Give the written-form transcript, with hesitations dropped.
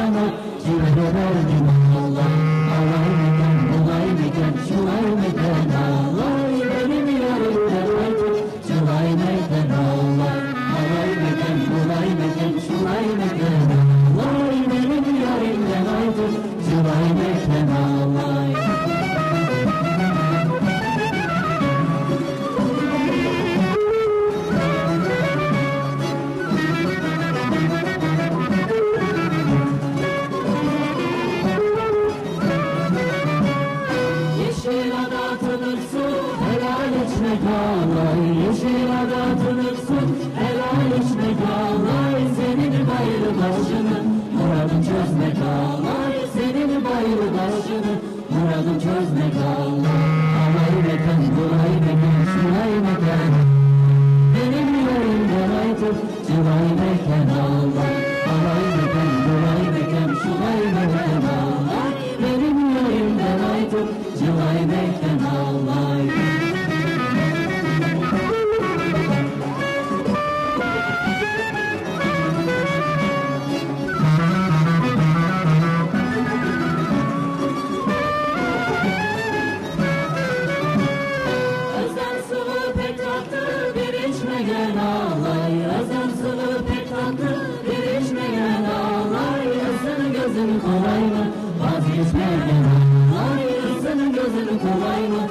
sana cilve verdim Allah. Alay meken, bulay meken, şulay meken Allah. Benim yarimden artık çılay meken Allah. Alay meken, bulay meken, şulay meken Allah. Benim yarimden artık çılay meken Allah. Yeşil ada tanıksın, helal içmek ağlay. Senin bayılı başını, muradın çözmek ağlay. Senin bayılı başını, muradın çözmek ağlay. Alay meken, bulay meken, şulay meken. Benim yüreğimden artık cılay meken ağlay. Alay meken, bulay meken, şulay meken ağlay. Benim yüreğimden artık cılay meken ağlay. Gözün kolay mı? Vazgeçmeden ağlay. Senin gözün kolay mı?